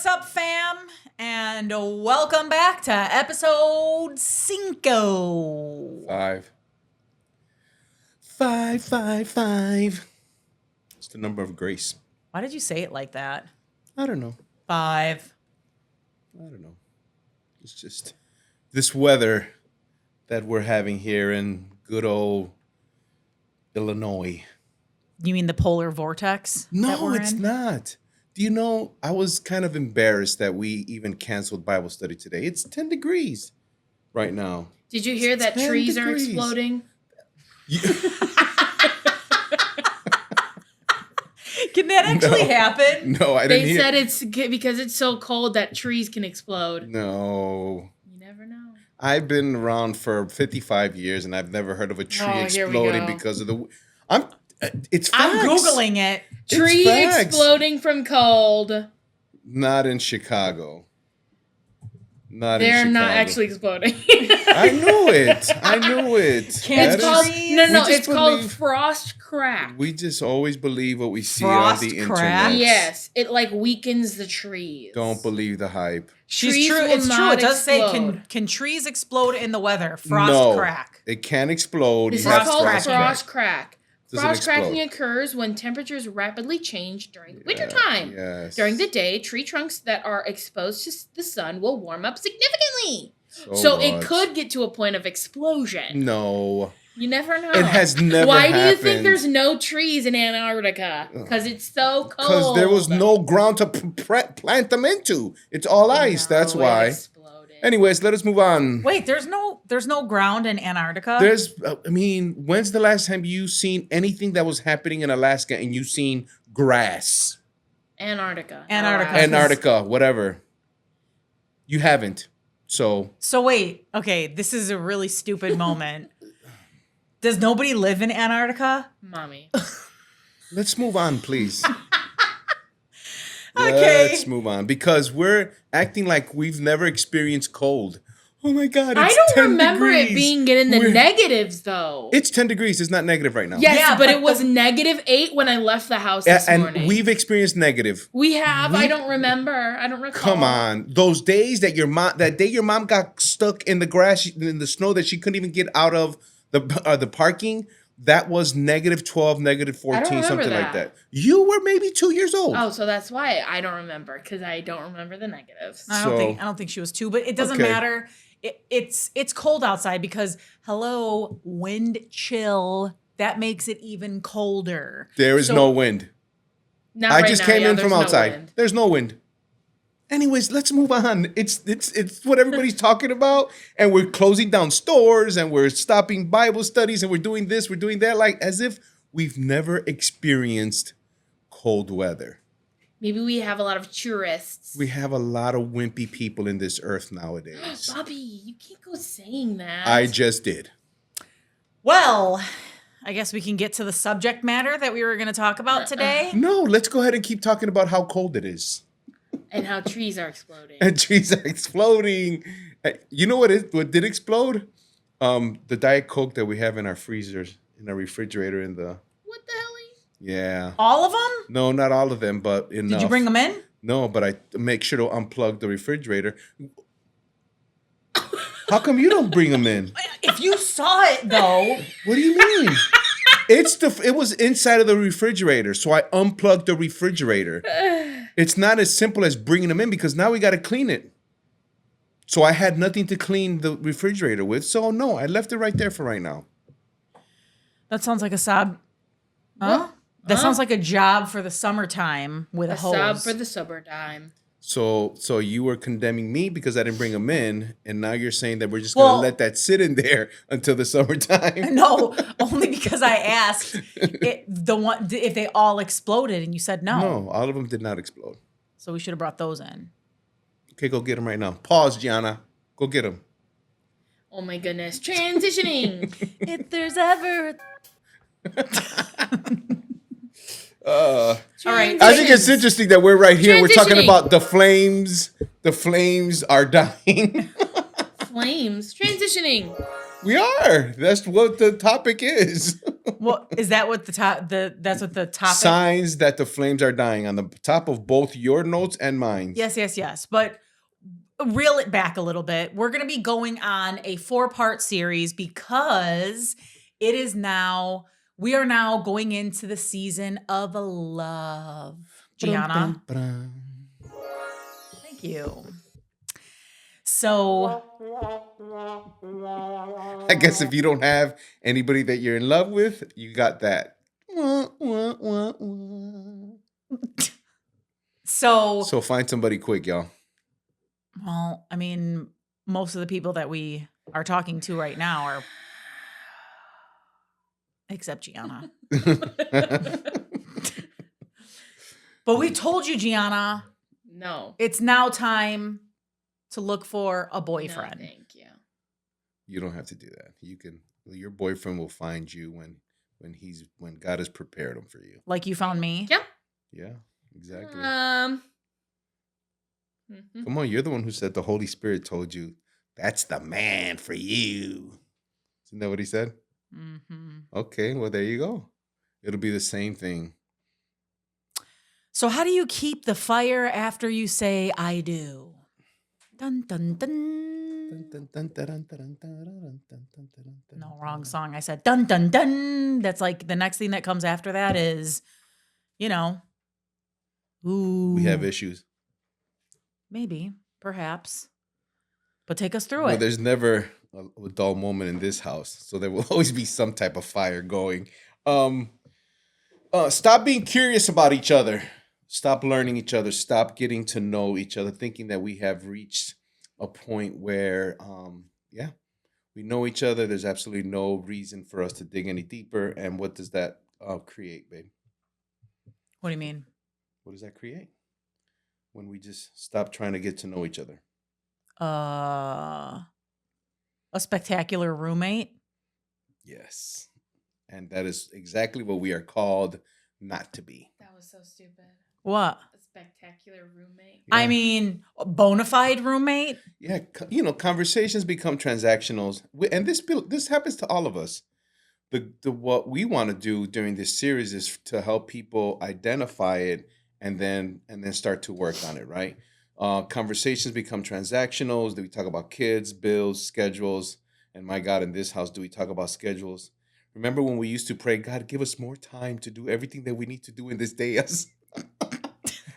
What's up, fam? And welcome back to episode 5. 555. It's the number of grace. Why did you say it like that? I don't know. 5. I don't know. It's just this weather that we're having here in good old Illinois. You mean the polar vortex? No, it's not. Do you know, I was kind of embarrassed that we even canceled Bible study today. It's 10 degrees right now. Did you hear that trees are exploding? Can that actually happen? No, I didn't They hear. said it's because it's so cold that trees can explode. No. You never know. I've been around for 55 years and I've never heard of a tree Here we exploding go. because of the... It's facts. I'm Googling it. Tree facts. exploding from cold. Not in Chicago. They're not actually exploding. I knew it. It's called it's called frost crack. We just always believe what we see Frost on the crack? internet. Yes, it like weakens the trees. Don't believe the hype. It's true. It does say, can trees explode in the weather? Frost crack. It can explode. This You is have called frost frost crack. Doesn't Frost cracking explode. occurs when temperatures rapidly change during wintertime. Yes. During the day, tree trunks that are exposed to the sun will warm up significantly. So it could get to a point of explosion. No. You never know. It has never Why happened. do you think there's no trees in Antarctica? Because it's so cold. Because there was no ground to plant them into. It's all ice. That's why. Anyways, let us move on. Wait, there's no ground in Antarctica? When's the last time you seen anything that was happening in Alaska and you seen grass? Antarctica, whatever. You haven't. So wait, okay, this is a really stupid moment. Does nobody live in Antarctica? Mommy. let's move on, please. Okay. Let's move on because we're acting like we've never experienced cold. Oh my God, it's I don't 10 remember degrees. it being in the negatives, though. It's 10 degrees. It's not negative right now. Yes, Yeah, but but it was -8 when I left the house this morning. And we've experienced negative. We have. I don't remember. I don't recall. Come on. Those days that that day your mom got stuck in the grass, in the snow that she couldn't even get out of the parking, that was -12, -14, something like that. You were maybe 2 years old. Oh, so that's why I don't remember, because I don't remember the negatives. I don't think she was 2, but it doesn't matter. It's cold outside because wind chill. That makes it even colder. There is no wind. Not I right just now. came Yeah, in from there's no outside. wind. There's no wind. Anyways, let's move on. It's what everybody's talking about, and we're closing down stores, and we're stopping Bible studies, and we're doing this, we're doing that, like as if we've never experienced cold weather. Maybe we have a lot of tourists. We have a lot of wimpy people in this earth nowadays. Bobby, you can't go saying that. I just did. Well, I guess we can get to the subject matter that we were going to talk about today. No, let's go ahead and keep talking about how cold it is. And how trees are exploding. And trees are exploding. You know what did explode? The Diet Coke that we have in our freezers, in our refrigerator, in the... What the hell? Yeah. All of them? No, not all of them, but enough. Did you bring them in? No, but I make sure to unplug the refrigerator. How come you don't bring them in? If you saw it, though. What do you mean? It was inside of the refrigerator, so I unplugged the refrigerator. It's not as simple as bringing them in because now we got to clean it. So I had nothing to clean the refrigerator with, so no, I left it right there for right now. That sounds like a sob. Huh? That sounds like a job for the summertime with a hose. Sob for the summertime. So you were condemning me because I didn't bring them in, and now you're saying that we're just going to let that sit in there until the summertime? No, only because I asked if they all exploded, and you said no. No, all of them did not explode. So we should have brought those in. Okay, go get them right now. Pause, Gianna. Go get them. Oh my goodness. Transitioning. If there's ever... All right. I think it's interesting that we're right here. We're talking Transitioning. about the flames. The flames are dying. Flames. Transitioning. We are. That's what the topic is. Well, is that what that's what the topic? Signs that the flames are dying on the top of both your notes and mine. Yes. But reel it back a little bit. We're going to be going on a 4-part series because we are now going into the season of love. Gianna, thank you. So, I guess if you don't have anybody that you're in love with, you got that. So find somebody quick, y'all. Well, I mean, most of the people that we are talking to right now are, except Gianna. But we told you, Gianna. No. It's now time to look for a boyfriend. No, thank you. You don't have to do that. Your boyfriend will find you when God has prepared him for you. Like you found me? Yeah. Yeah, exactly. Come on, you're the one who said the Holy Spirit told you that's the man for you. Isn't that what he said? Mm-hmm. Okay, well, there you go. It'll be the same thing. So how do you keep the fire after you say I do? Dun dun dun. No, wrong song. I said dun dun dun. That's like the next thing that comes after that is, ooh. We have issues. Maybe, perhaps. But take us through it. There's never a dull moment in this house, so there will always be some type of fire going. Stop being curious about each other. Stop learning each other. Stop getting to know each other, thinking that we have reached a point where, we know each other. There's absolutely no reason for us to dig any deeper. And what does that create, babe? What do you mean? What does that create? When we just stop trying to get to know each other. A spectacular roommate. Yes. And that is exactly what we are called not to be. That was so stupid. What? A spectacular roommate. Yeah. I mean, a bona fide roommate. Yeah, conversations become transactional, and this happens to all of us. What we want to do during this series is to help people identify it and then start to work on it, right? Conversations become transactional. Do we talk about kids, bills, schedules? And my God, in this house, do we talk about schedules? Remember when we used to pray, God, give us more time to do everything that we need to do in this day?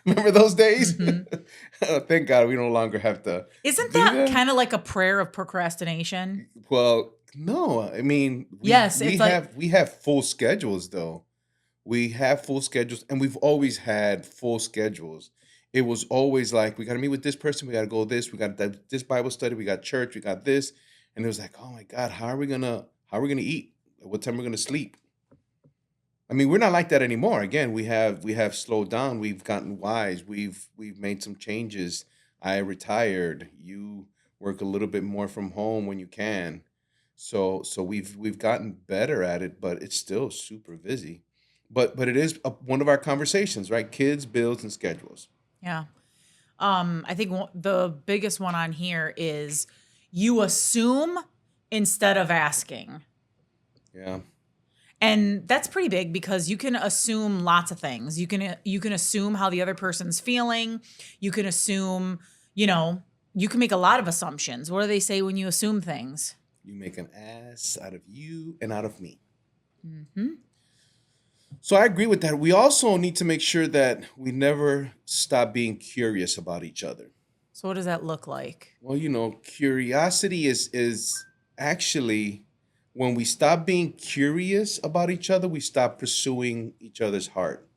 Remember those days? Mm-hmm. Thank God we no longer have to. Isn't that kind of like a prayer of procrastination? Well, no. I mean, we have full schedules, though. We have full schedules, and we've always had full schedules. It was always like, we got to meet with this person, we got to go this, we got this Bible study, we got church, we got this, and it was like, oh my God, how are we gonna eat? At what time we're gonna sleep? I mean, we're not like that anymore. Again, we have slowed down. We've gotten wise. We've made some changes. I retired. You work a little bit more from home when you can. So we've gotten better at it, but it's still super busy. But it is one of our conversations, right? Kids, bills, and schedules. Yeah. I think the biggest one on here is you assume instead of asking. Yeah. And that's pretty big because you can assume lots of things. You can assume how the other person's feeling. You can assume, you can make a lot of assumptions. What do they say when you assume things? You make an ass out of you and out of me. Mm-hmm. So I agree with that. We also need to make sure that we never stop being curious about each other. So what does that look like? Well, curiosity is actually when we stop being curious about each other, we stop pursuing each other's heart.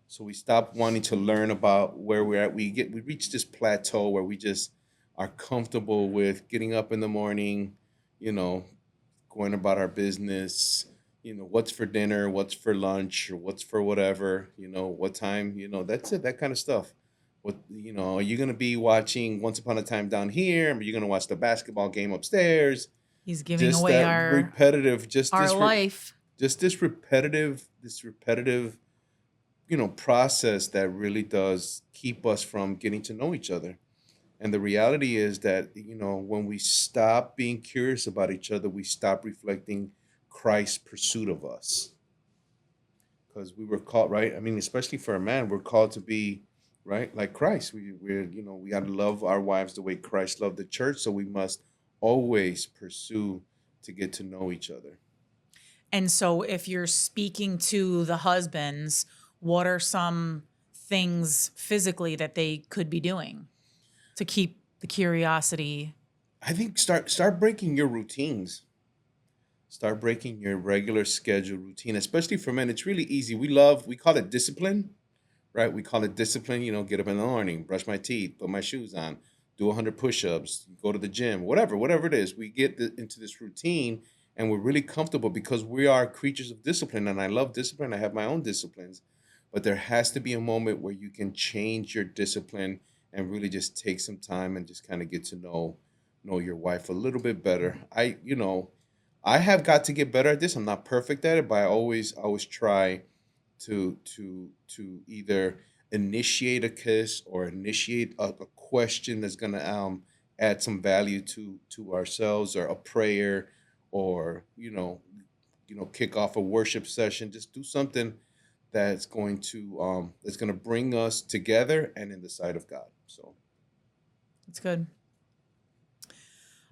So we stop wanting to learn about where we're at. We reach this plateau where we just are comfortable with getting up in the morning, going about our business, what's for dinner, what's for lunch, or what's for whatever, what time, that's it, that kind of stuff. What, are you going to be watching Once Upon a Time down here? Are you going to watch the basketball game upstairs? He's giving away our repetitive, life. Just this repetitive, process that really does keep us from getting to know each other. And the reality is that, when we stop being curious about each other, we stop reflecting Christ's pursuit of us. Because we were called, right? I mean, especially for a man, we're called to be, right, like Christ. We got to love our wives the way Christ loved the church. So we must always pursue to get to know each other. And so if you're speaking to the husbands, what are some things physically that they could be doing to keep the curiosity? I think start breaking your routines. Start breaking your regular schedule routine, especially for men. It's really easy. We call it discipline, right? We call it discipline, get up in the morning, brush my teeth, put my shoes on, do 100 push-ups, go to the gym, whatever it is. We get into this routine and we're really comfortable because we are creatures of discipline. And I love discipline. I have my own disciplines. But there has to be a moment where you can change your discipline and really just take some time and just kind of get to know your wife a little bit better. I have got to get better at this. I'm not perfect at it, but I always try to either initiate a kiss or initiate a question that's gonna add some value to ourselves, or a prayer, or kick off a worship session. Just do something that's gonna bring us together and in the sight of God. So That's good.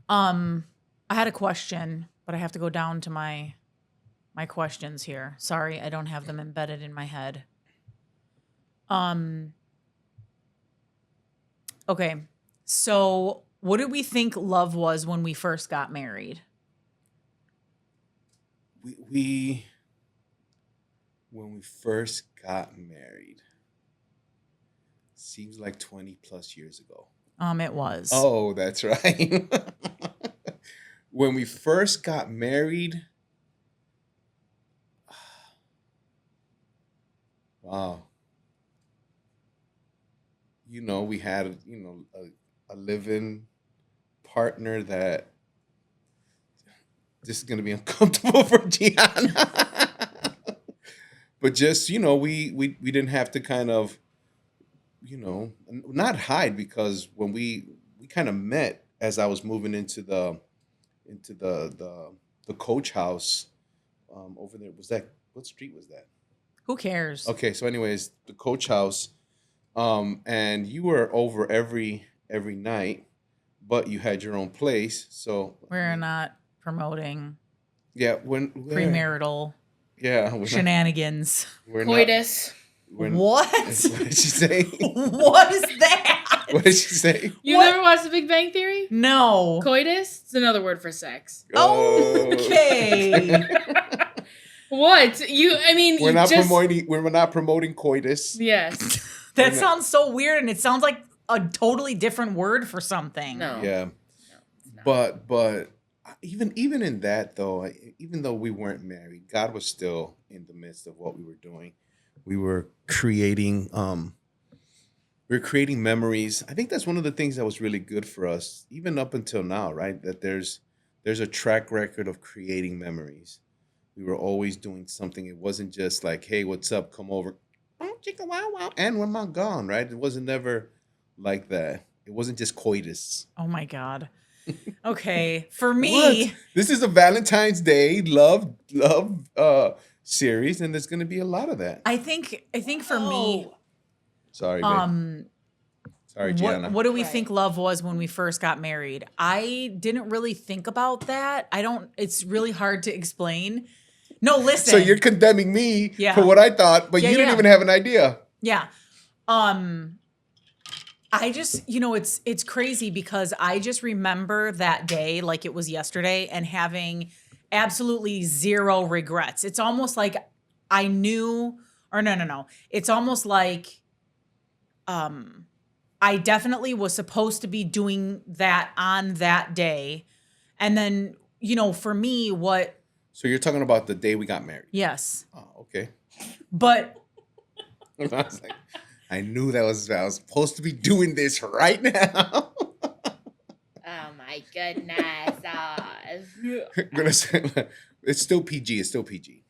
I had a question, but I have to go down to my questions here. Sorry, I don't have them embedded in my head. Okay. So, what did we think love was when we first got married? we when we first got married, seems like 20 plus years ago. It was. Oh, that's right. When we first got married, wow, we had, a living partner that this is going to be uncomfortable for Gianna. But just, we didn't have to kind of, not hide, because when we kind of met as I was moving into the coach house over there. What street was that? Who cares? Okay, so anyways, the coach house, and you were over every night, but you had your own place. So We're not promoting yeah, premarital yeah, shenanigans. we're Coitus. What What? did she say? What is that? What did she say? You What? never watched The Big Bang Theory? No. Coitus? It's another word for sex. Okay. What? I mean, We're you not just... promoting coitus. Yes. That sounds so weird, and it sounds like a totally different word for something. No. Yeah. No, it's not. But even in that, though, even though we weren't married, God was still in the midst of what we were doing. We were creating memories. I think that's one of the things that was really good for us, even up until now, right? That there's a track record of creating memories. We were always doing something. It wasn't just like, hey, what's up? Come over. Oh, chicka wow wow. And when I'm gone, right? It wasn't never like that. It wasn't just coitus. Oh my God. Okay. For me, What? This is a Valentine's Day love series, and there's gonna be a lot of that. I think for me, Sorry, babe. Sorry, Gianna. what do we Right. think love was when we first got married? I didn't really think about that. It's really hard to explain. No, listen. So you're condemning me Yeah. for what I thought, but Yeah, you didn't yeah. even have an idea. Yeah. I just, it's crazy because I just remember that day like it was yesterday and having absolutely zero regrets. It's almost like I knew, or no. It's almost like I definitely was supposed to be doing that on that day. And then, for me, So you're talking about the day we got married. yes. Oh, okay. But I was like, I knew I was supposed to be doing this right now. Oh my goodness. I'm gonna say it's still PG. It's still PG.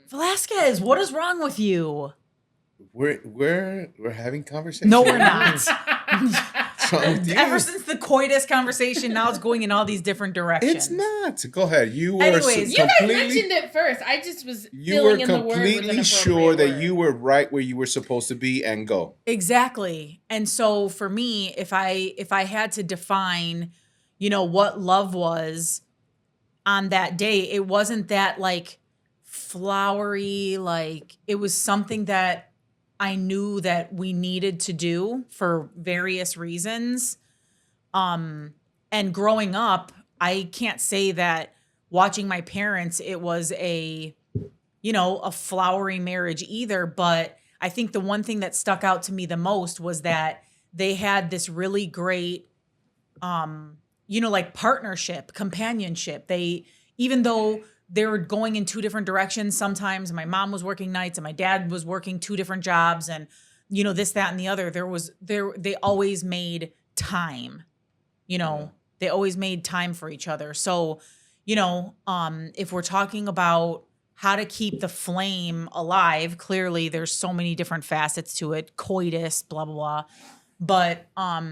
Velasquez, what is wrong with you? We're having conversation. No, we're not. wrong with you? Ever since the coitus conversation, now it's going in all these different directions. It's not. Go ahead. You were Anyways, You guys completely. mentioned it first. I just was You were filling in the word with an completely sure appropriate that word. you were right where you were supposed to be and go. Exactly. And so for me, if I had to define, what love was on that day, it wasn't that like flowery, like it was something that I knew that we needed to do for various reasons. And growing up, I can't say that watching my parents, it was a flowery marriage either. But I think the one thing that stuck out to me the most was that they had this really great, like partnership, companionship. Even though they were going in two different directions, sometimes my mom was working nights and my dad was working two different jobs and, this, that, and the other, they always made time, Yeah. they always made time for each other. So, if we're talking about how to keep the flame alive, clearly there's so many different facets to it, coitus, blah, blah, blah.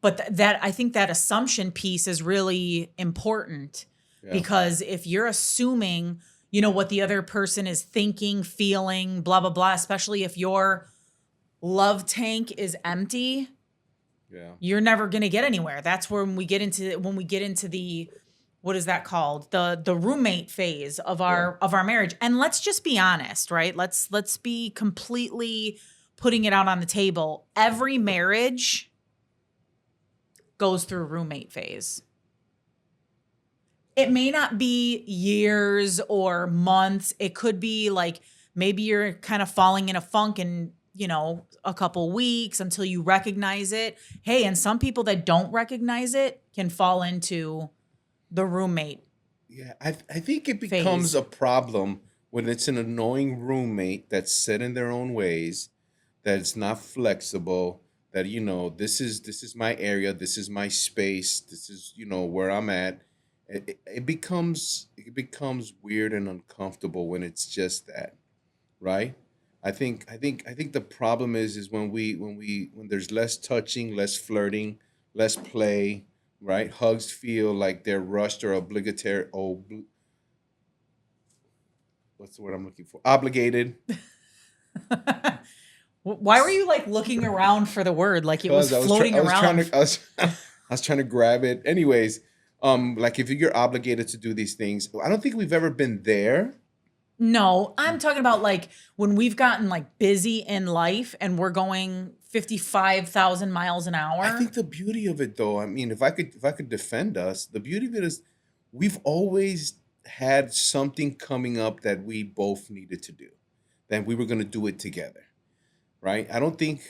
But that I think that assumption piece is really important Yeah. because if you're assuming, what the other person is thinking, feeling, blah, blah, blah, especially if your love tank is empty, Yeah. you're never going to get anywhere. That's when we get into the, what is that called? The roommate phase of our marriage. And let's just be honest, right? Let's be completely putting it out on the table. Every marriage goes through roommate phase. It may not be years or months. It could be like maybe you're kind of falling in a funk and, a couple weeks until you recognize it. Hey, and some people that don't recognize it can fall into the roommate. Yeah. I think it becomes Phase. a problem when it's an annoying roommate that's set in their own ways, that it's not flexible, that this is my area, this is my space, this is where I'm at. It becomes weird and uncomfortable when it's just that, right? I think the problem is when there's less touching, less flirting, less play, right? Hugs feel like they're rushed or obligatory. What's the word I'm looking for? Obligated. Why were you like looking around for the word like it was Because floating I was trying around? to I was trying to grab it. Anyways, like if you're obligated to do these things, I don't think we've ever been there. No, I'm talking about like when we've gotten like busy in life and we're going 55,000 miles an I hour. think the beauty of it, though, I mean, if I could defend us, the beauty of it is we've always had something coming up that we both needed to do, that we were going to do it together, right? I don't think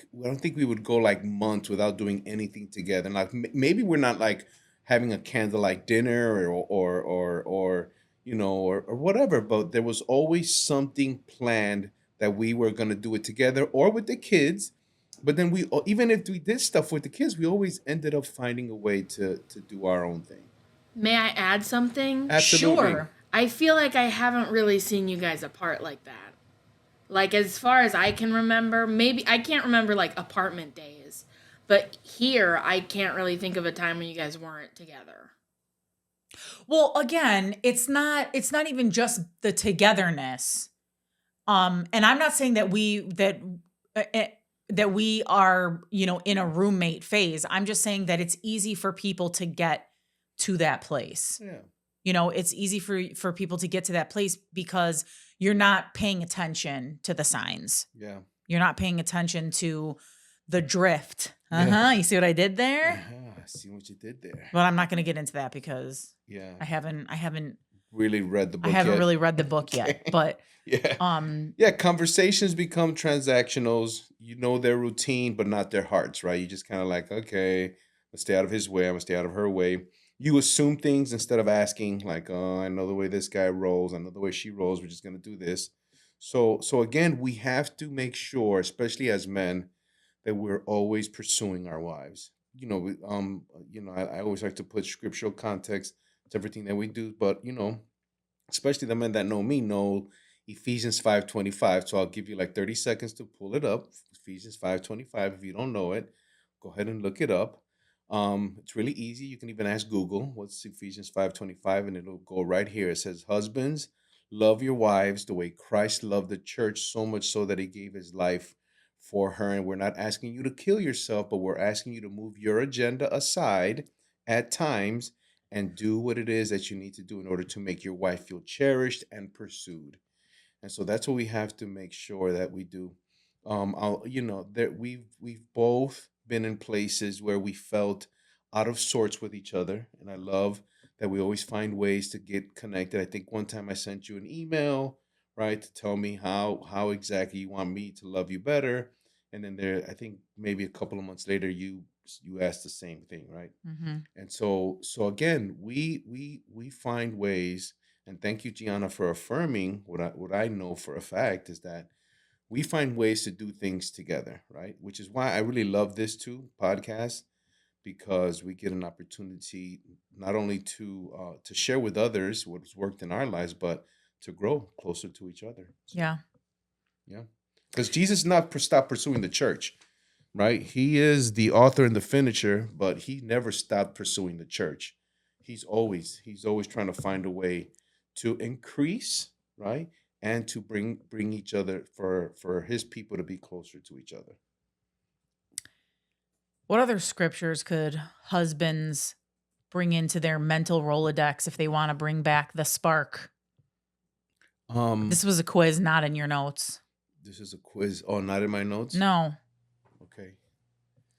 we would go like months without doing anything together. Like maybe we're not like having a candlelight dinner or whatever, but there was always something planned that we were going to do it together or with the kids. But then even if we did stuff with the kids, we always ended up finding a way to do our own thing. May I add something? Absolutely. Sure. I feel like I haven't really seen you guys apart like that. Like, as far as I can remember, maybe I can't remember like apartment days, but here I can't really think of a time when you guys weren't together. Well, again, it's not even just the togetherness. And I'm not saying that we are, in a roommate phase. I'm just saying that it's easy for people to get to that place. Yeah. It's easy for people to get to that place because you're not paying attention to the signs. Yeah. You're not paying attention to the drift. Yeah. You see what I did there? I see what you did there. But I'm not going to get into that because Yeah. I haven't Really read the book I haven't yet? really read the book yet. Okay. But Yeah. Yeah, conversations become transactionals. You know their routine, but not their hearts, right? You just kind of like, okay, let's stay out of his way. I'm gonna stay out of her way. You assume things instead of asking, like, oh, I know the way this guy rolls. I know the way she rolls. We're just gonna do this. So again, we have to make sure, especially as men, that we're always pursuing our wives. I always like to put scriptural context to everything that we do, but especially the men that know me know Ephesians 5:25. So I'll give you like 30 seconds to pull it up. Ephesians 5:25. If you don't know it, go ahead and look it up. It's really easy. You can even ask Google what's Ephesians 5:25, and it'll go right here. It says, "Husbands, love your wives the way Christ loved the church, so much so that he gave his life for her." And we're not asking you to kill yourself, but we're asking you to move your agenda aside at times and do what it is that you need to do in order to make your wife feel cherished and pursued. And so that's what we have to make sure that we do. That we've both been in places where we felt out of sorts with each other, and I love that we always find ways to get connected. I think one time I sent you an email, right, to tell me how exactly you want me to love you better, and then I think maybe a couple of months later you asked the same thing, right? Mm-hmm. And so again, we find ways, and thank you, Gianna, for affirming what I know for a fact is that we find ways to do things together, right? Which is why I really love this too podcast, because we get an opportunity not only to share with others what's worked in our lives, but to grow closer to each other. So Yeah. yeah, because Jesus not stopped pursuing the church, right? He is the author and the finisher, but he never stopped pursuing the church. He's always trying to find a way to increase, right? And to bring each other for his people to be closer to each other. What other scriptures could husbands bring into their mental Rolodex if they want to bring back the spark? Um This was a quiz, not in your notes. this is a quiz. Oh, not in my notes? No, Okay.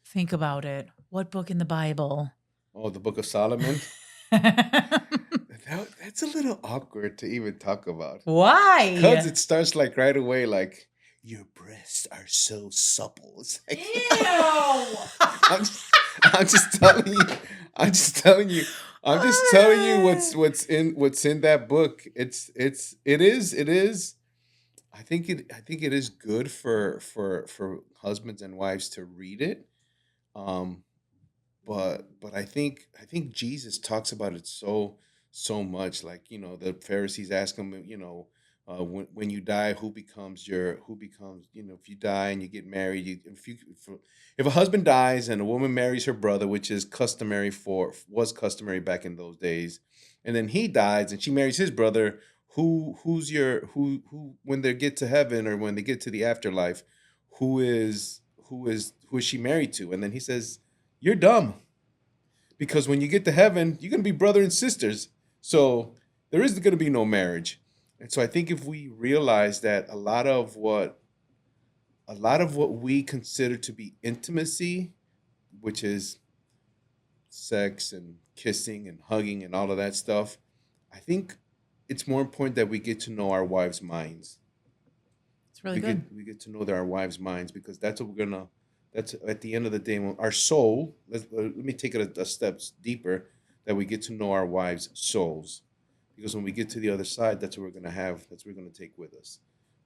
think about it. What book in the Bible? Oh, the Book of Solomon. That's a little awkward to even talk about. Because Why? it starts like right away, like your breasts are so supple. It's like, Ew. I'm just, I'm just telling you. I'm just telling you. I'm just telling you what's in that book. It is. I think it is good for husbands and wives to read it. Um, but I think Jesus talks about it so much. Like the Pharisees ask him, when you die, who becomes if you die and you get married, if a husband dies and a woman marries her brother, which is was customary back in those days, and then he dies and she marries his brother, who when they get to heaven or when they get to the afterlife, who is she married to? And then he says, you're dumb, because when you get to heaven, you're going to be brother and sisters. So there isn't going to be no marriage. And so I think if we realize that a lot of what we consider to be intimacy, which is sex and kissing and hugging and all of that stuff, I think it's more important that we get to know our wives' minds. It's really we get good. we get to know our wives' minds, because that's what we're gonna. That's at the end of the day when our soul. Let me take it a step deeper. That we get to know our wives' souls, because when we get to the other side, that's what we're gonna have. That's what we're gonna take with us.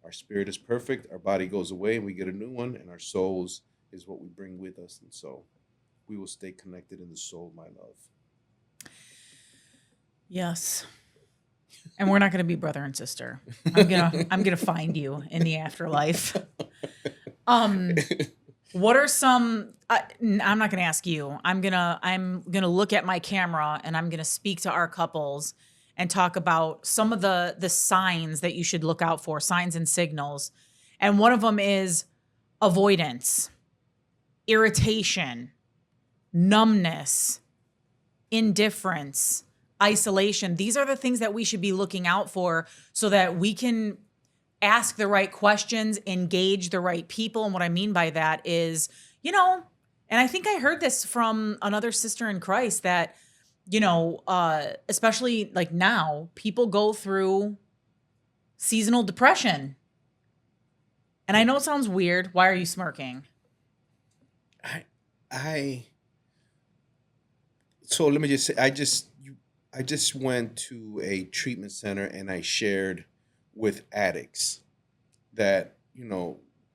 Our spirit is perfect. Our body goes away, and we get a new one. And our souls is what we bring with us, and so we will stay connected in the soul, my love. Yes. And we're not going to be brother and sister. I'm going to find you in the afterlife. Um what are some I'm not going to ask you. I'm going to look at my camera and I'm going to speak to our couples and talk about some of the signs that you should look out for, signs and signals. And one of them is avoidance, irritation, numbness, indifference, isolation. These are the things that we should be looking out for so that we can ask the right questions, engage the right people. And what I mean by that is, and I think I heard this from another sister in Christ that, especially like now, people go through seasonal depression. And I know it sounds weird. Why are you smirking? I I so let me just say, I just went to a treatment center and I shared with addicts that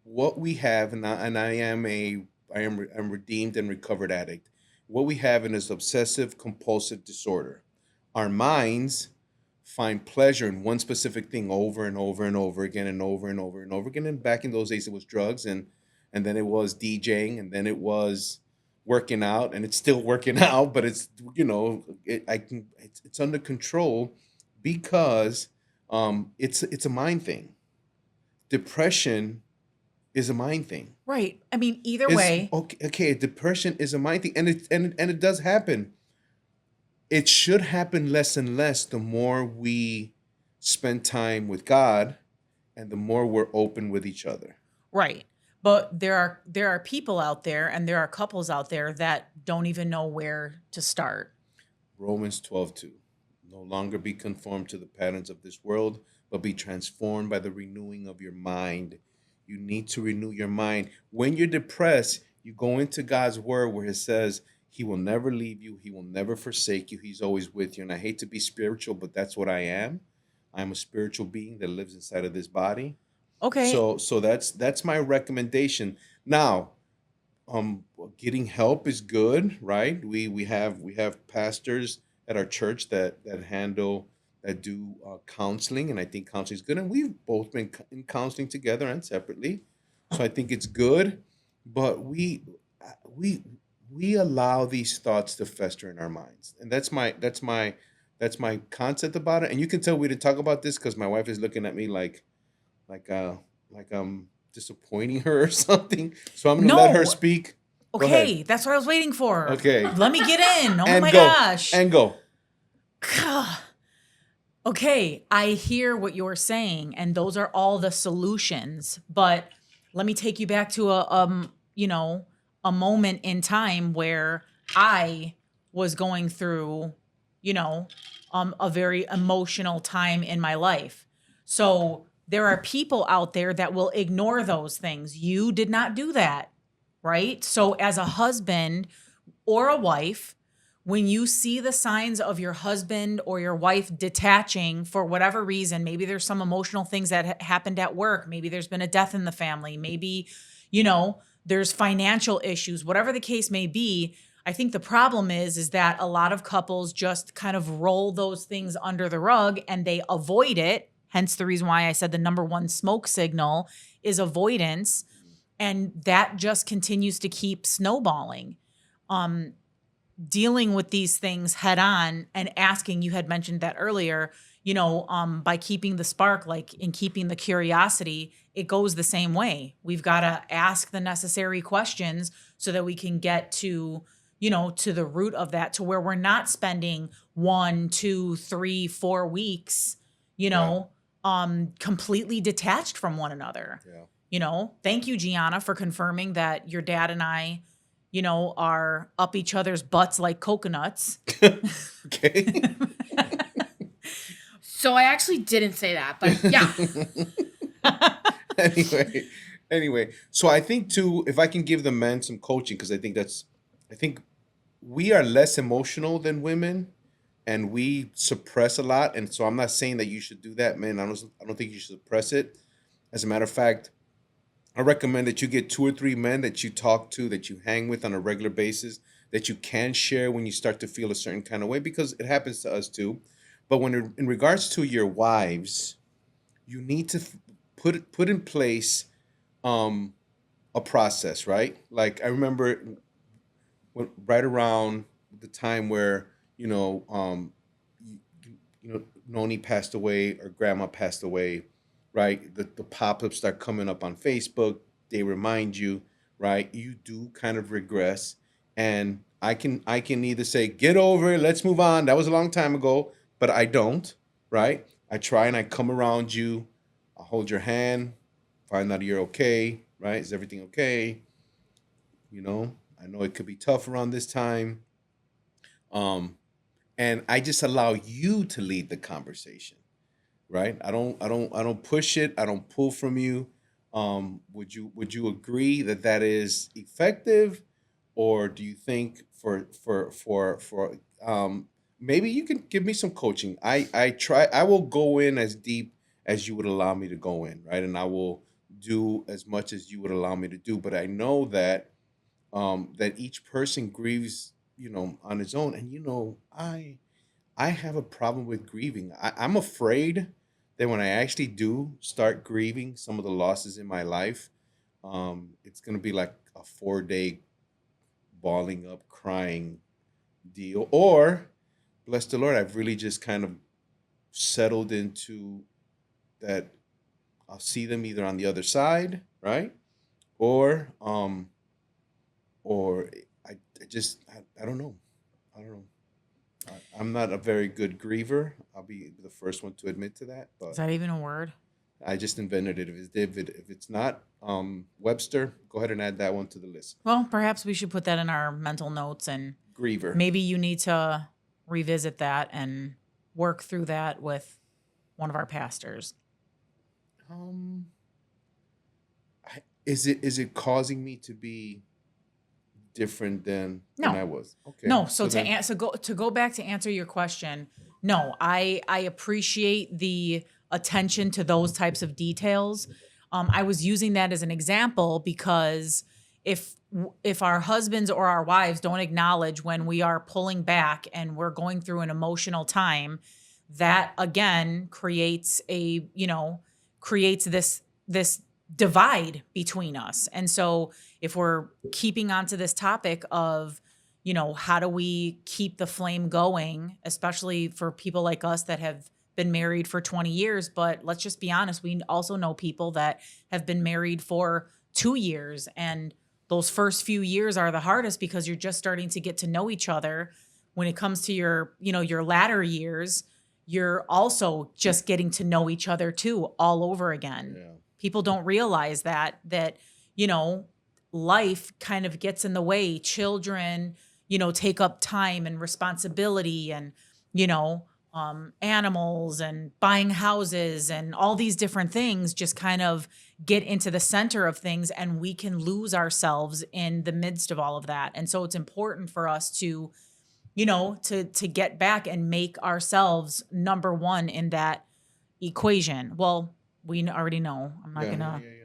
what we have, and I'm redeemed and recovered addict. What we have in is obsessive compulsive disorder. Our minds find pleasure in one specific thing over and over and over again and over and over and over again. And back in those days, it was drugs, and then it was DJing, and then it was working out, and it's still working out, but it's it's under control because it's a mind thing. Depression is a mind thing. Right. I mean, either Is way, okay, okay. Depression is a mind thing, and it does happen. It should happen less and less the more we spend time with God and the more we're open with each other. right. But there are people out there and there are couples out there that don't even know where to start. Romans 12:2. No longer be conformed to the patterns of this world, but be transformed by the renewing of your mind. You need to renew your mind. When you're depressed, you go into God's word where it says he will never leave you, he will never forsake you, he's always with you. And I hate to be spiritual, but that's what I am. I'm a spiritual being that lives inside of this body. Okay. So that's my recommendation. Now, um getting help is good, right? We have pastors at our church that do counseling, and I think counseling is good, and we've both been in counseling together and separately, so I think it's good. But we we allow these thoughts to fester in our minds, and that's my concept about it. And you can tell we didn't talk about this because my wife is looking at me like uh like I'm disappointing her or something. So I'm gonna let her No. speak. Go ahead. Okay, that's what I was waiting for. Okay. Let me get in. Oh And my go. gosh. And go. Okay, I hear what you're saying, and those are all the solutions. But let me take you back to a moment in time where I was going through, you know, a very emotional time in my life. So there are people out there that will ignore those things. You did not do that, right? So as a husband or a wife, when you see the signs of your husband or your wife detaching for whatever reason, maybe there's some emotional things that happened at work, maybe there's been a death in the family, maybe, there's financial issues, whatever the case may be. I think the problem is that a lot of couples just kind of roll those things under the rug and they avoid it. Hence the reason why I said the number one smoke signal is avoidance. And that just continues to keep snowballing. Dealing with these things head on and asking, you had mentioned that earlier, by keeping the spark, like in keeping the curiosity, it goes the same way. We've got to ask the necessary questions so that we can get to the root of that, to where we're not spending 1, 2, 3, 4 weeks, Yeah. completely detached from one another. Yeah. Thank you, Gianna, for confirming that your dad and I, are up each other's butts like coconuts. Okay. So I actually didn't say that, but yeah. anyway, anyway, so I think too, if I can give the men some coaching, because I think we are less emotional than women, and we suppress a lot. And so I'm not saying that you should do that, man. I don't think you should suppress it. As a matter of fact, I recommend that you get 2 or 3 men that you talk to, that you hang with on a regular basis, that you can share when you start to feel a certain kind of way, because it happens to us too. But in regards to your wives, you need to put in place um, a process, right? Like I remember right around the time where you, Noni passed away or Grandma passed away, right? The pop-ups start coming up on Facebook. They remind you, right? You do kind of regress, and I can either say get over it, let's move on. That was a long time ago, but I don't, right? I try and I come around you, I hold your hand, find out you're okay, right? Is everything okay? I know it could be tough around this time. Um, and I just allow you to lead the conversation, right? I don't push it. I don't pull from you. Would you agree that that is effective, or do you think maybe you can give me some coaching? I will go in as deep as you would allow me to go in, right? And I will do as much as you would allow me to do. But I know that each person grieves, on his own. And I have a problem with grieving. I'm afraid that when I actually do start grieving some of the losses in my life, it's gonna be like a 4-day balling up, crying deal, or bless the Lord, I've really just kind of settled into that. I'll see them either on the other side, right? Or or I don't know. I don't know. I'm not a very good griever. I'll be the first one to admit to that, Is but that even a word? I just invented it. If it's not Webster, go ahead and add that one to the list. Well, perhaps we should put that in our mental notes, and Griever. maybe you need to revisit that and work through that with one of our pastors. Um, is it causing me to be different than No. I was? Okay. No, so to then answer go back to answer your question, no, I appreciate the attention to those types of details. I was using that as an example because if our husbands or our wives don't acknowledge when we are pulling back and we're going through an emotional time, that again creates this divide between us. And so if we're keeping onto this topic of how do we keep the flame going, especially for people like us that have been married for 20 years. But let's just be honest, we also know people that have been married for 2 years. And those first few years are the hardest because you're just starting to get to know each other. When it comes to your latter years, you're also just getting to know each other too, all over again. yeah. People don't realize that, you know, life kind of gets in the way. Children, take up time and responsibility and, animals and buying houses and all these different things just kind of get into the center of things, and we can lose ourselves in the midst of all of that. And so it's important for us to, to get back and make ourselves number one in that equation. Well, we already know. I'm not Yeah, yeah, gonna yeah, yeah.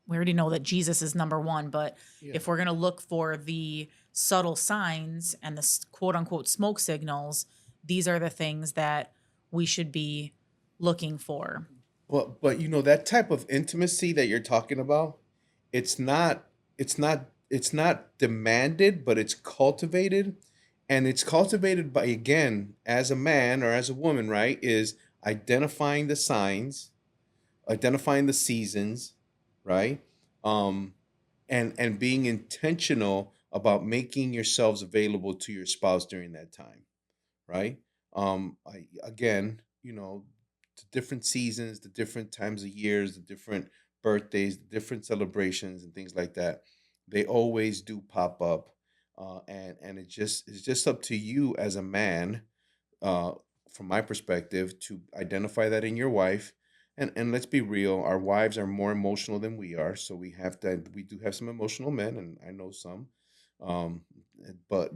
we already know that Jesus is number one, but Yeah. if we're going to look for the subtle signs and the quote unquote smoke signals, these are the things that we should be looking for. But that type of intimacy that you're talking about, it's not demanded, but it's cultivated. And it's cultivated by, again, as a man or as a woman, right? Is identifying the signs, identifying the seasons, right? Um and being intentional about making yourselves available to your spouse during that time, right? Again, the different seasons, the different times of years, the different birthdays, the different celebrations, and things like that. They always do pop up, and it's just up to you as a man, uh, from my perspective, to identify that in your wife. And let's be real, our wives are more emotional than we are, so we do have some emotional men, and I know some. Um, but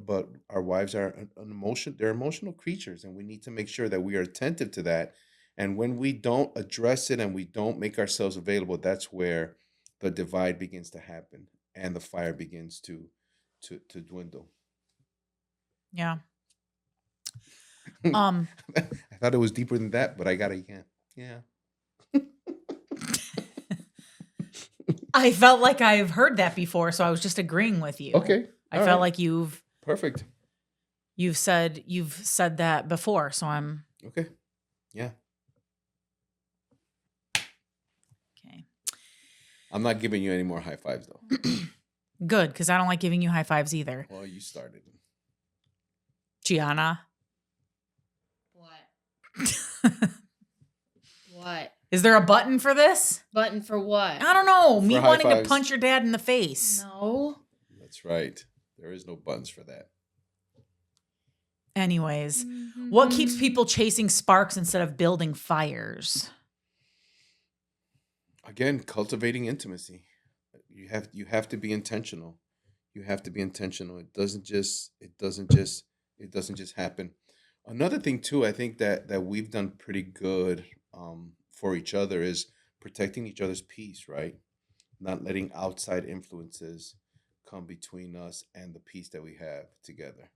our wives are they're emotional creatures, and we need to make sure that we are attentive to that. And when we don't address it and we don't make ourselves available, that's where the divide begins to happen and the fire begins to dwindle. Yeah. I Um thought it was deeper than that, but I got it again. Yeah. I felt like I've heard that before, so I was just agreeing with you. Okay. I All felt right. like Perfect. you've said that before, so I'm Okay. Yeah. okay. I'm not giving you any more high fives though. Good, because I don't like giving you high fives either. Well, you started. Gianna. What? What? Is there a button for this? Button for what? I don't know. Me For high wanting to fives. punch your dad in the face. No. That's right. There is no buttons for that. Anyways, what keeps people chasing sparks instead of building fires? Again, cultivating intimacy. You have to be intentional. You have to be intentional. It doesn't just happen. Another thing too, I think that we've done pretty good, for each other, is protecting each other's peace, right? Not letting outside influences come between us and the peace that we have together.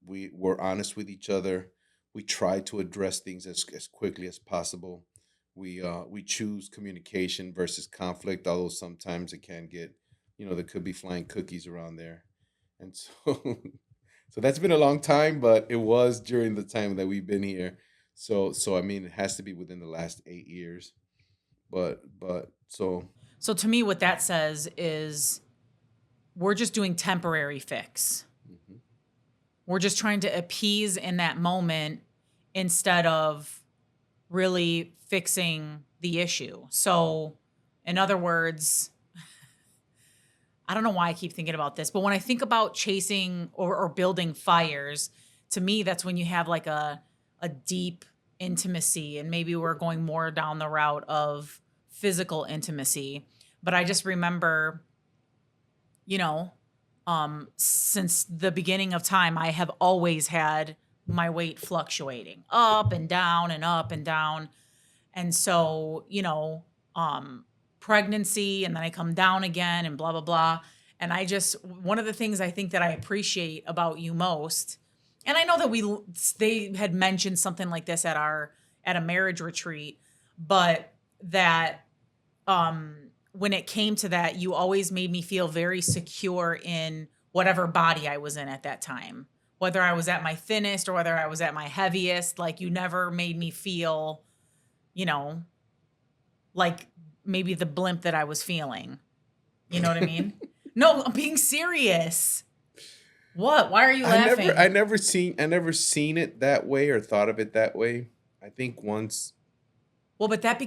We're honest with each other. We try to address things as quickly as possible. We choose communication versus conflict, although sometimes it can get there could be flying cookies around there. And so so that's been a long time, but it was during the time that we've been here. So I mean, it has to be within the last 8 years. But so So to me, what that says is we're just doing temporary fix. mhm. We're just trying to appease in that moment instead of really fixing the issue. So, in other words, I don't know why I keep thinking about this, but when I think about chasing or building fires, to me, that's when you have like a deep intimacy, and maybe we're going more down the route of physical intimacy. But I just remember, you know, since the beginning of time, I have always had my weight fluctuating up and down and up and down. And so, pregnancy, and then I come down again and blah, blah, blah. And one of the things I think that I appreciate about you most, and I know that they had mentioned something like this at a marriage retreat, but that, when it came to that, you always made me feel very secure in whatever body I was in at that time, whether I was at my thinnest or whether I was at my heaviest. Like, you never made me feel, you know, like maybe the blimp that I was feeling. You know what I mean? No, I'm being serious. What? Why are you laughing? I never seen it that way or thought of it that way. I think once, Well, but that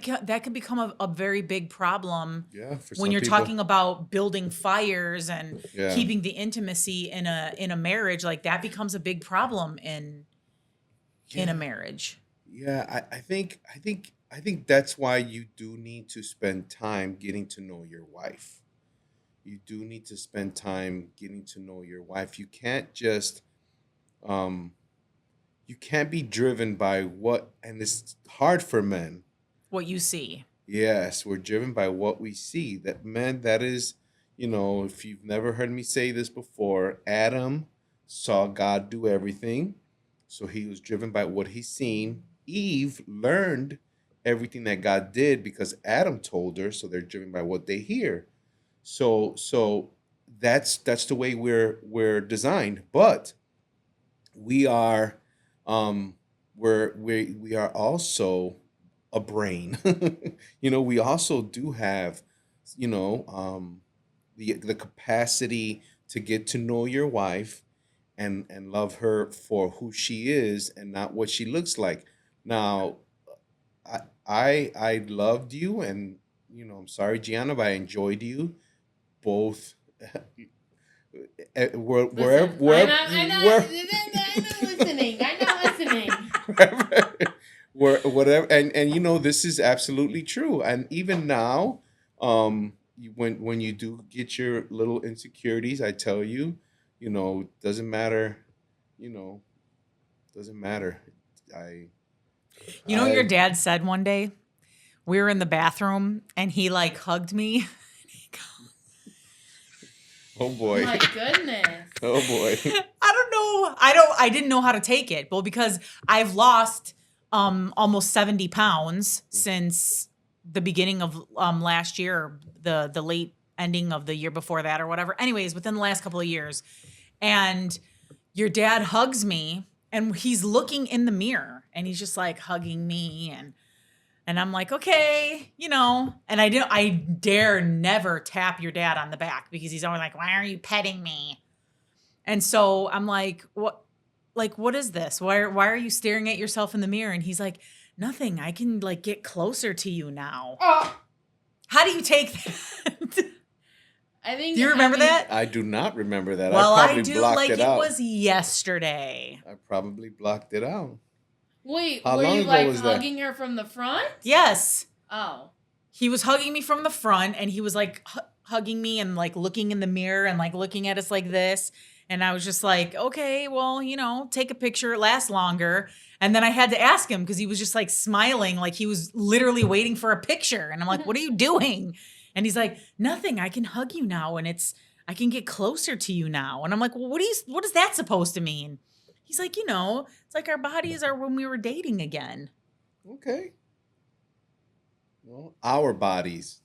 can become a very big problem yeah, for when some you're people, talking about building fires and yeah, keeping the intimacy in a marriage. Like, that becomes a big problem in a yeah, marriage. yeah. I think that's why you do need to spend time getting to know your wife. You do need to spend time getting to know your wife. Um, you can't be driven by what, and it's hard for men. What you see. Yes, we're driven by what we see. That man, that is, if you've never heard me say this before, Adam saw God do everything. So he was driven by what he seen. Eve learned everything that God did because Adam told her, so they're driven by what they hear. So that's the way we're designed. But we are um we are also a brain. We also do have, the capacity to get to know your wife and love her for who she is and not what she looks like. Now, I loved you, and I'm sorry, Gianna, but I enjoyed you both. Wherever, Listen, I'm not listening. I'm not listening. wherever, whatever, and this is absolutely true. And even now, when you do get your little insecurities, I tell you, doesn't matter, you know, doesn't matter. I You know what your I dad said one day? We were in the bathroom and he like hugged me. Oh Oh boy, my goodness. oh boy. I don't know. I didn't know how to take it. Well, because I've lost almost 70 pounds since the beginning of last year, or the late ending of the year before that, or whatever. Anyways, within the last couple of years. And your dad hugs me, and he's looking in the mirror, and he's just like hugging me, and I'm like, okay, and I dare never tap your dad on the back because he's always like, why are you petting me? And so I'm like, what is this? Why are you staring at yourself in the mirror? And he's like, nothing. I can like get closer to you now. Oh, How do you take that? I think. Do you remember that? I do not remember that. Well, I I probably do, blocked like it it out. was yesterday. I probably blocked it out. Wait, How were long you ago like was that? hugging her from the front? Yes. Oh. He was hugging me from the front, and he was like hugging me and like looking in the mirror and like looking at us like this. And I was just like, okay, well, take a picture, it lasts longer. And then I had to ask him because he was just like smiling, like he was literally waiting for a picture. And I'm like, what are you doing? And he's like, nothing, I can hug you now, and I can get closer to you now. And I'm like, well, what is that supposed to mean? He's like, it's like our bodies are when we were dating again. Okay. Well, our bodies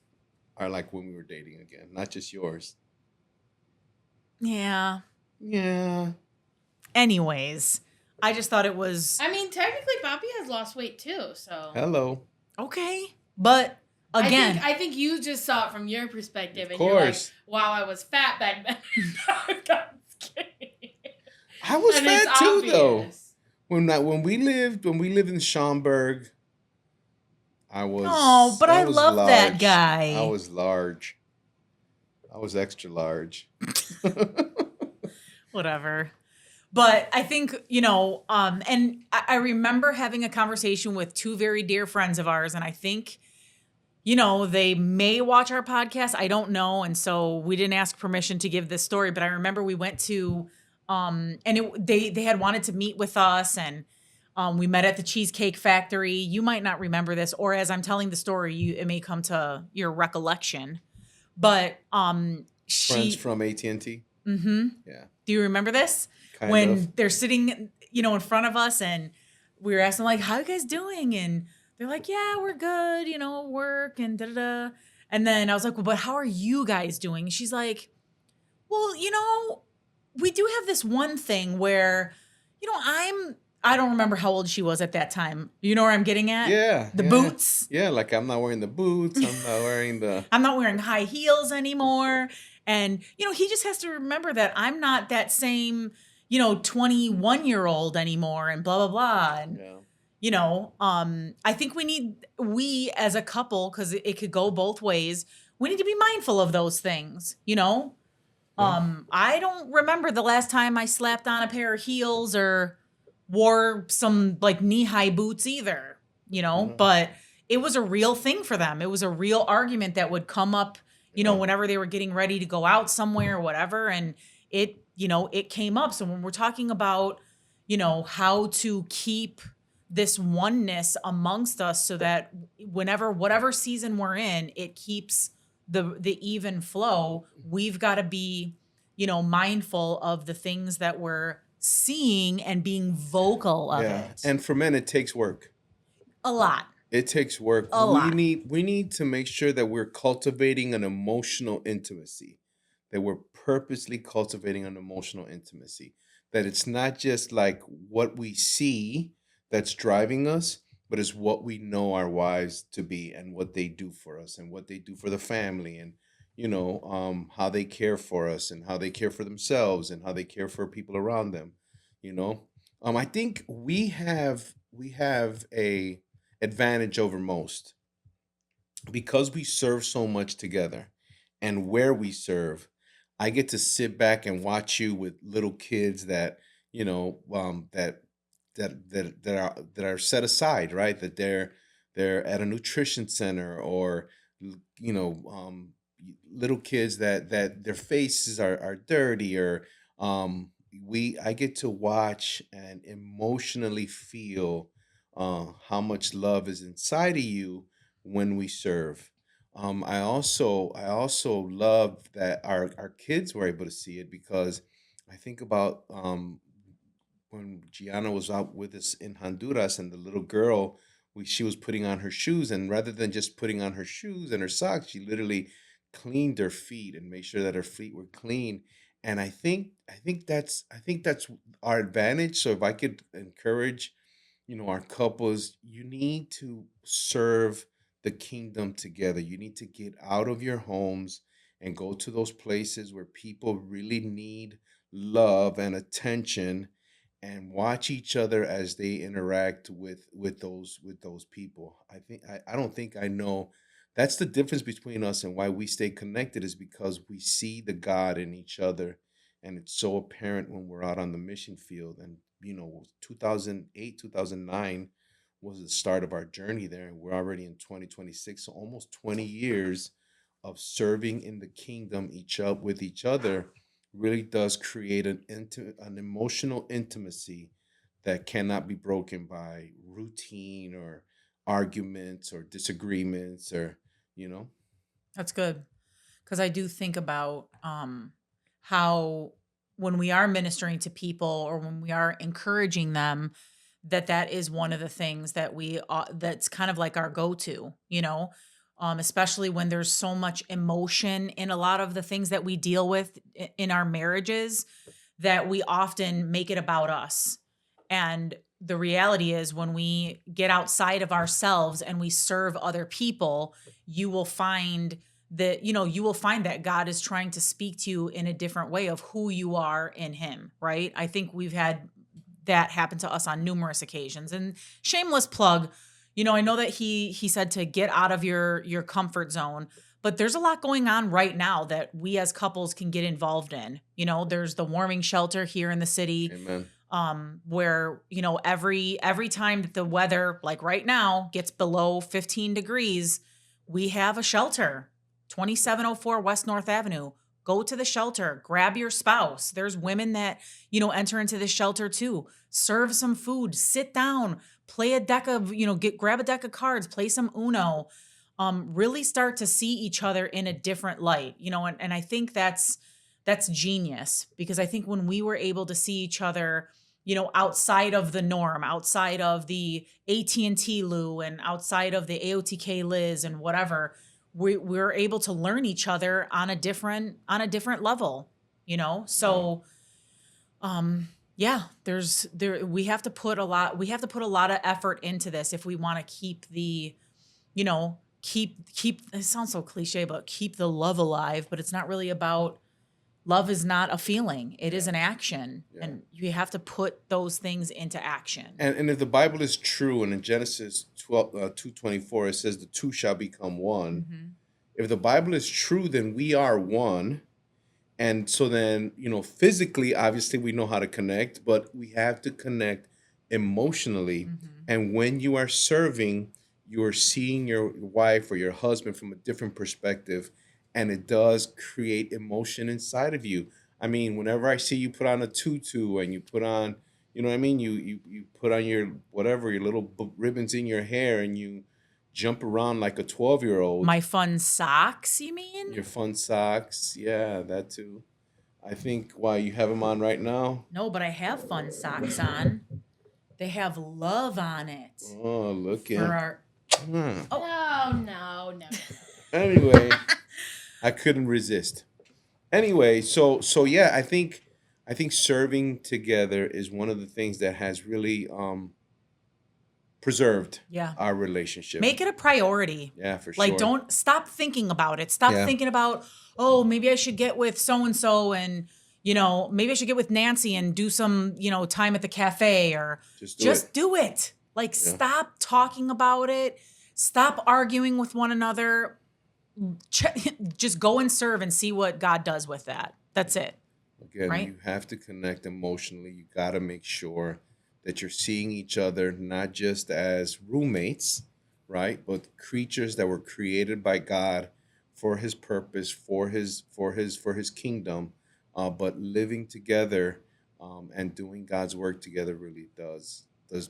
are like when we were dating again, not just yours. Yeah. Yeah. Anyways, I just thought it was I mean, technically, Poppy has lost weight too. So Hello. okay. But again, I think you just saw it from your perspective, Of and you're like, course. "Wow, I was fat back then." I've gotten skinny. I was And it's fat too, though. obvious. When we lived in Schaumburg, I oh, but I was love that large. I guy. was large. I was extra large. Whatever. But I think, and I remember having a conversation with two very dear friends of ours, and I think, they may watch our podcast. I don't know. And so we didn't ask permission to give this story, but I remember we went to, they had wanted to meet with us, and we met at the Cheesecake Factory. You might not remember this, or as I'm telling the story, it may come to your recollection. But Friends she, from AT&T. mm-hmm. Yeah. Do you remember this? Kind When of. they're sitting, in front of us, and we were asking like, "How you guys doing?" And they're like, "Yeah, we're good, work and da da da." And then I was like, "Well, but how are you guys doing?" And she's like, "Well, we do have this one thing where, I don't remember how old she was at that time. You know where I'm getting at? Yeah. The yeah. boots. Yeah, like I'm not wearing the boots. I'm not wearing the. I'm not wearing high heels anymore." And, he just has to remember that I'm not that same, 21-year-old anymore, and blah, blah, blah. And, Yeah. I think we as a couple, because it could go both ways, we need to be mindful of those things, Yeah. I don't remember the last time I slapped on a pair of heels or wore some like knee-high boots either, Yeah. but it was a real thing for them. It was a real argument that would come up, Yeah. whenever they were getting ready to go out somewhere or whatever. And it came up. So when we're talking about, how to keep this oneness amongst us so that whatever season we're in, it keeps the even flow, we've got to be, mindful of the things that we're seeing and being vocal of Yeah. it. And for men, it takes work. A lot. It takes work. A lot. We need to make sure that we're cultivating an emotional intimacy, that we're purposely cultivating an emotional intimacy, that it's not just like what we see that's driving us, but it's what we know our wives to be and what they do for us and what they do for the family, and how they care for us and how they care for themselves and how they care for people around them. You know, I think we have a advantage over most because we serve so much together, and where we serve, I get to sit back and watch you with little kids that that are set aside, right, that they're at a nutrition center, or little kids that their faces are dirty, or we I get to watch and emotionally feel how much love is inside of you when we serve. I also love that our kids were able to see it, because I think about when Gianna was out with us in Honduras, and the little girl, she was putting on her shoes, and rather than just putting on her shoes and her socks, she literally cleaned her feet and made sure that her feet were clean. And I think that's our advantage. So if I could encourage, our couples, you need to serve the kingdom together. You need to get out of your homes and go to those places where people really need love and attention, and watch each other as they interact with those people. I don't think I know. That's the difference between us, and why we stay connected, is because we see the God in each other, and it's so apparent when we're out on the mission field. And 2008, 2009 was the start of our journey there, and we're already in 2026, so almost 20 years of serving in the kingdom each up with each other really does create an emotional intimacy that cannot be broken by routine or arguments or disagreements, or you know That's good. Because I do think about how when we are ministering to people or when we are encouraging them, that is one of the things that that's kind of like our go-to, especially when there's so much emotion in a lot of the things that we deal with in our marriages, that we often make it about us. And the reality is, when we get outside of ourselves and we serve other people, you will find you will find that God is trying to speak to you in a different way of who you are in him, right? I think we've had that happen to us on numerous occasions. And shameless plug, I know that he said to get out of your comfort zone, but there's a lot going on right now that we as couples can get involved in. There's the warming shelter here in the city, Amen. where every time that the weather, like right now, gets below 15 degrees, we have a shelter, 2704 West North Avenue. Go to the shelter, grab your spouse. There's women that enter into the shelter too. Serve some food, sit down, play a deck of grab a deck of cards, play some Uno. Really start to see each other in a different light. And I think that's genius, because I think when we were able to see each other, outside of the norm, outside of the AT&T Lou, and outside of the AOTK Liz and whatever, we're able to learn each other on a different level. So yeah, we have to put a lot of effort into this if we want to keep the keep it sounds so cliche, but keep the love alive. But it's not really about love. Is not a feeling, it is an action. And you have to put those things into action. And if the Bible is true, and in Genesis 2:24 it says the two shall become one. Mm-hmm. If the Bible is true, then we are one. And so then, physically, obviously we know how to connect, but we have to connect emotionally. Mm-hmm. And when you are serving, you are seeing your wife or your husband from a different perspective, and it does create emotion inside of you. I mean, whenever I see you put on a tutu and you put on, you put on your whatever, your little ribbons in your hair, and you jump around like a 12-year-old. My fun socks, you mean? Your fun socks. Yeah, that too. I think, why, you have them on right now? No, but I have fun socks on. They have love on it. Oh, look For at. our No. Anyway, I couldn't resist. Anyway, so yeah, I think serving together is one of the things that has really preserved Yeah. our relationship. Make it a priority. Yeah, for Like, sure. don't stop thinking about it. Stop Yeah. thinking about, oh, maybe I should get with so-and-so, and, maybe I should get with Nancy and do some, time at the cafe, or Just do it. Like, stop talking about it. Stop arguing with one another. Just go and serve and see what God does with that. That's it. Again, right? you have to connect emotionally. You got to make sure that you're seeing each other not just as roommates, right? But creatures that were created by God for his purpose, for his kingdom, but living together and doing God's work together really does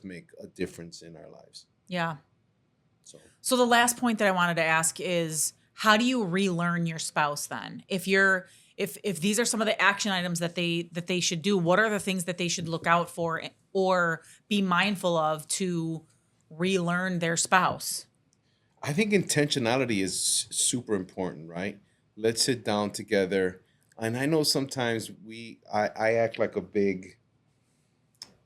make a difference in our lives. Yeah. So the last point that I wanted to ask is, how do you relearn your spouse then? If these are some of the action items that they should do, what are the things that they should look out for or be mindful of to relearn their spouse? I think intentionality is super important, right? Let's sit down together. And I know sometimes I act like a big,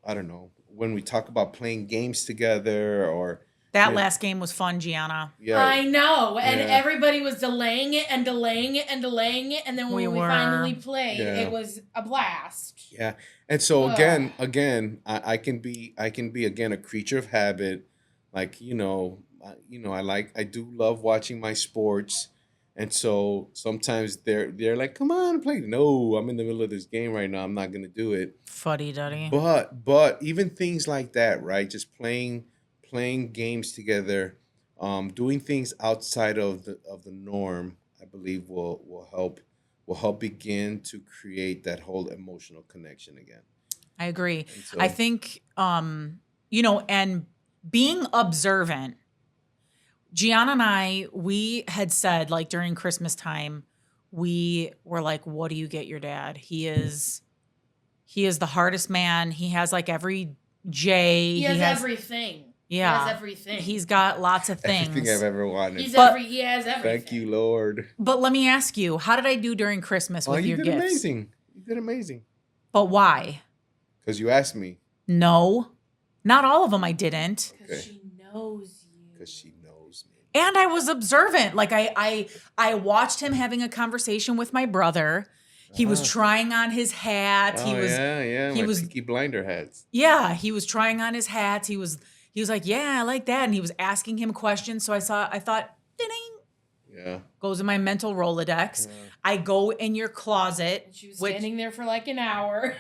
I don't know, when we talk about playing games together, or That last game was fun, Gianna. yeah, I know. And Yeah. everybody was delaying it. And then when we finally played, Yeah. it was a blast. yeah. And so Ugh. again, I can be again a creature of habit. Like, I do love watching my sports. And so sometimes they're like, "Come on, play." No, I'm in the middle of this game right now. I'm not gonna do it. Fuddy-duddy. But even things like that, right? Just playing games together, doing things outside of the norm, I believe will help begin to create that whole emotional connection again. I agree. And so, I think, and being observant. Gianna and I, we had said, like, during Christmas time, we were like, what do you get your dad? He is the hardest man. He has like every J. He has everything. Yeah. He has everything. He's got lots of things. Everything I've ever wanted. He has everything. Thank you, Lord. But let me ask you, how did I do during Christmas with your you did gifts? amazing. You did amazing. But why? Because you asked me. No. Not all of them I didn't. Because she knows you. Because she knows me. And I was observant. Like I watched him having a conversation with my brother. He was trying on his hat. He was He was Peaky Blinder hats. Yeah, he was trying on his hats. He was like, "Yeah, I like that." And he was asking him questions. So I thought, ding, Yeah. goes in my mental Rolodex. I go in your closet. She was standing there for like an hour.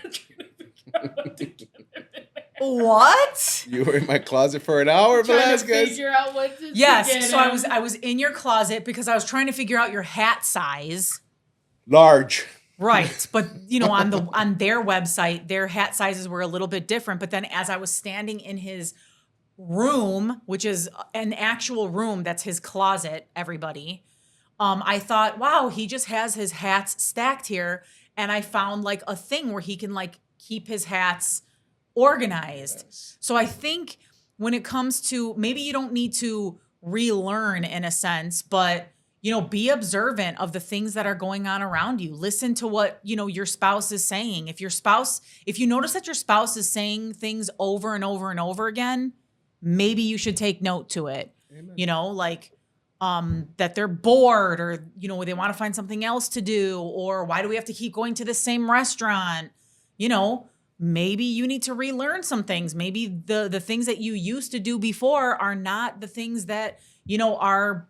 What? You were in my closet for an hour, trying to Velasquez. figure out what to Yes. get So him. I was in your closet because I was trying to figure out your hat size. Large. Right. But on their website, their hat sizes were a little bit different. But then as I was standing in his room, which is an actual room, that's his closet, everybody, I thought, wow, he just has his hats stacked here. And I found like a thing where he can like keep his hats organized. Yes. So I think when it comes to, maybe you don't need to relearn in a sense, but be observant of the things that are going on around you. Listen to what, your spouse is saying. If you notice that your spouse is saying things over and over and over again, maybe you should take note to it. Amen. That they're bored, or, they want to find something else to do, or why do we have to keep going to the same restaurant? Maybe you need to relearn some things. Maybe the things that you used to do before are not the things that, are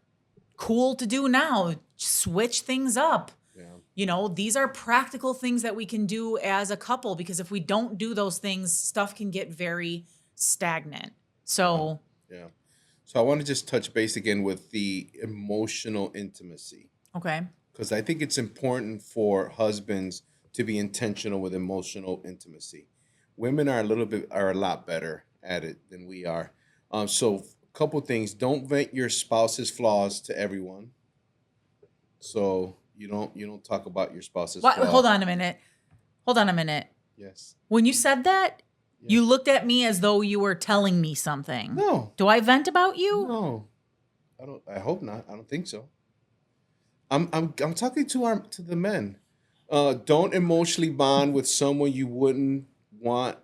cool to do now. Switch things up. Yeah. These are practical things that we can do as a couple, because if we don't do those things, stuff can get very stagnant. So, yeah. So I want to just touch base again with the emotional intimacy. Okay. Because I think it's important for husbands to be intentional with emotional intimacy. Women are a lot better at it than we are. So a couple things: don't vent your spouse's flaws to everyone. So you don't talk about your spouse's flaws. Hold on a minute. Yes. When you said that, you looked at me as though you were telling me something. No. Do I vent about you? No. I hope not. I don't think so. I'm talking to the men. Don't emotionally bond with someone you wouldn't want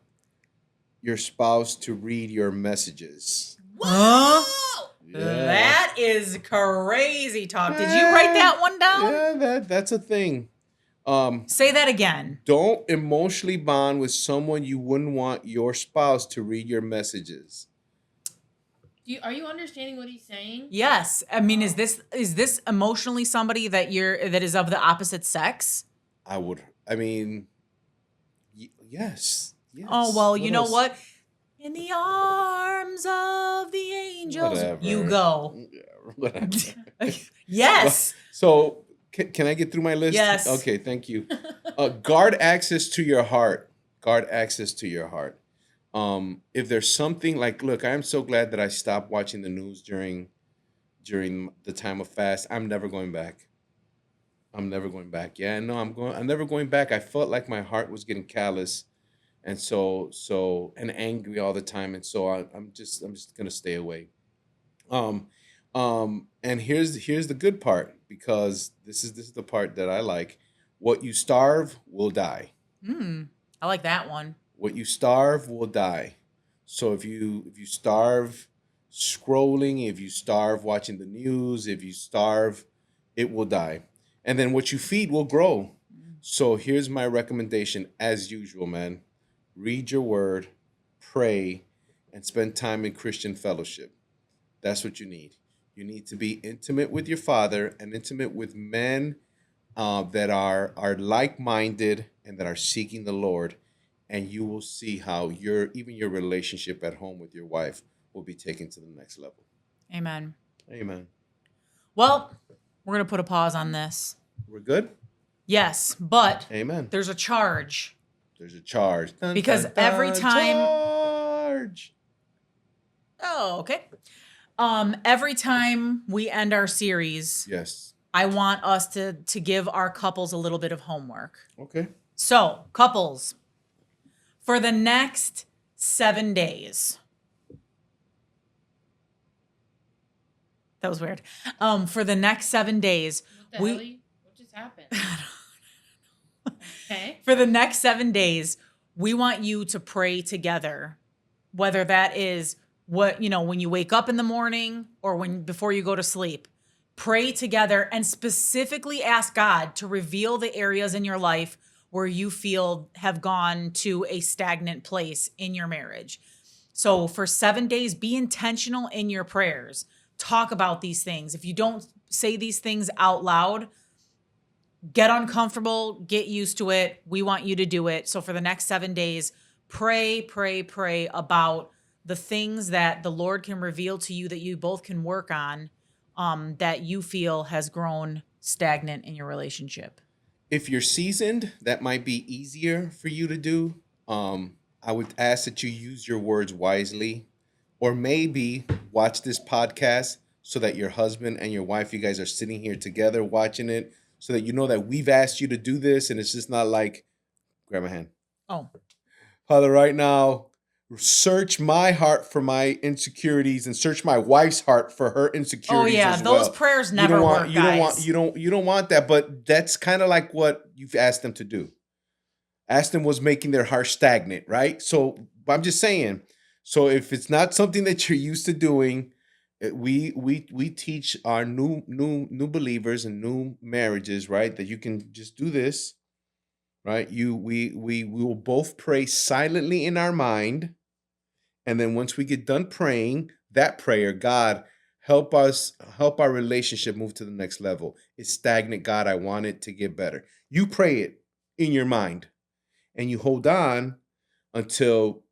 your spouse to read your messages. Huh? Yeah. That is crazy talk. Did you write that one down? Yeah, that's a thing. Say that again. Don't emotionally bond with someone you wouldn't want your spouse to read your messages. Are you understanding what he's saying? Yes. I mean, is this emotionally somebody that is of the opposite sex? Yes. Oh, well, you know what? In the arms of the angels, Whatever. you go. Yeah, whatever. Yes. So, can I get through my list? Yes. Okay, thank you. Guard access to your heart. Guard access to your heart. If there's something like, look, I'm so glad that I stopped watching the news during the time of fast. I'm never going back. Yeah, no, I'm never going back. I felt like my heart was getting callous, and and angry all the time, and so I'm just gonna stay away. And here's the good part, because this is the part that I like. What you starve will die. I like that one. What you starve will die. So if you starve scrolling, if you starve watching the news, if you starve, it will die. And then what you feed will grow. So here's my recommendation, as usual, man. Read your word, pray, and spend time in Christian fellowship. That's what you need. You need to be intimate with your Father and intimate with men that are like-minded and that are seeking the Lord. And you will see how even your relationship at home with your wife will be taken to the next level. Amen. Amen. Well, we're going to put a pause on this. We're good? Yes, but Amen. there's a charge. There's a charge. Dun, Because dun, every dun, time- Charge. Oh, okay. Every time we end our series, Yes. I want us to give our couples a little bit of homework. Okay. So, couples, for the next 7 days, That was weird. For the next 7 days, What the hell? What just happened? Okay. for the next 7 days, we want you to pray together, whether that is when you wake up in the morning or before you go to sleep. Pray together and specifically ask God to reveal the areas in your life where you feel have gone to a stagnant place in your marriage. So for 7 days, be intentional in your prayers. Talk about these things. If you don't say these things out loud, get uncomfortable, get used to it. We want you to do it. So for the next 7 days, pray about the things that the Lord can reveal to you that you both can work on, that you feel has grown stagnant in your relationship. If you're seasoned, that might be easier for you to do. I would ask that you use your words wisely, or maybe watch this podcast so that your husband and your wife, you guys are sitting here together watching it, so that you know that we've asked you to do this, and it's just not like, grab my hand. Oh. Father, right now, search my heart for my insecurities and search my wife's heart for her insecurities. Oh yeah, as those well. prayers never work, guys. You don't want that, but that's kind of like what you've asked them to do. Asked them was making their heart stagnant, right? So I'm just saying. So if it's not something that you're used to doing, we teach our new believers and new marriages, right, that you can just do this, right? We will both pray silently in our mind, and then once we get done praying that prayer, God, help our relationship move to the next level. It's stagnant, God. I want it to get better. You pray it in your mind, and you hold on until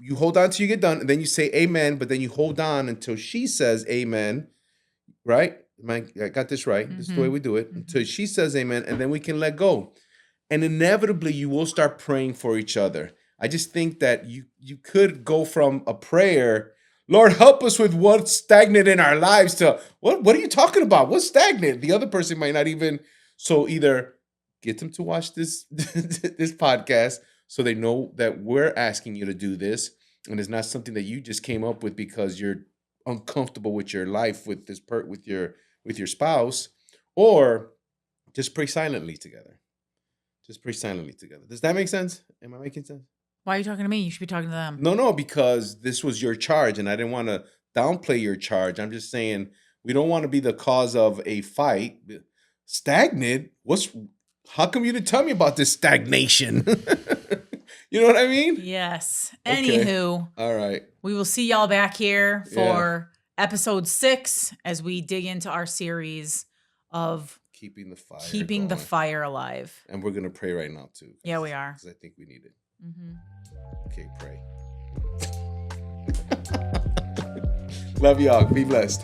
you hold on till you get done, and then you say amen, but then you hold on until she says amen, right? I got this right. This is the way we do it. Until she says amen, and then we can let go. And inevitably, you will start praying for each other. I just think that you could go from a prayer, Lord, help us with what's stagnant in our lives, to what are you talking about? What's stagnant? The other person might not even. So either get them to watch this this podcast so they know that we're asking you to do this, and it's not something that you just came up with because you're uncomfortable with your life with this with your spouse, or just pray silently together. Just pray silently together. Does that make sense? Am I making sense? Why are you talking to me? You should be talking to them. No, because this was your charge, and I didn't want to downplay your charge. I'm just saying we don't want to be the cause of a fight. Stagnant? How come you didn't tell me about this stagnation? You know what I mean? Yes. Okay. Anywho. All right. We will see y'all back here for episode 6 as we dig into our series of keeping the fire alive. And we're going to pray right now too. Yeah, we are. Because I think we need it. Mm-hmm. Okay, pray. Love y'all. Be blessed.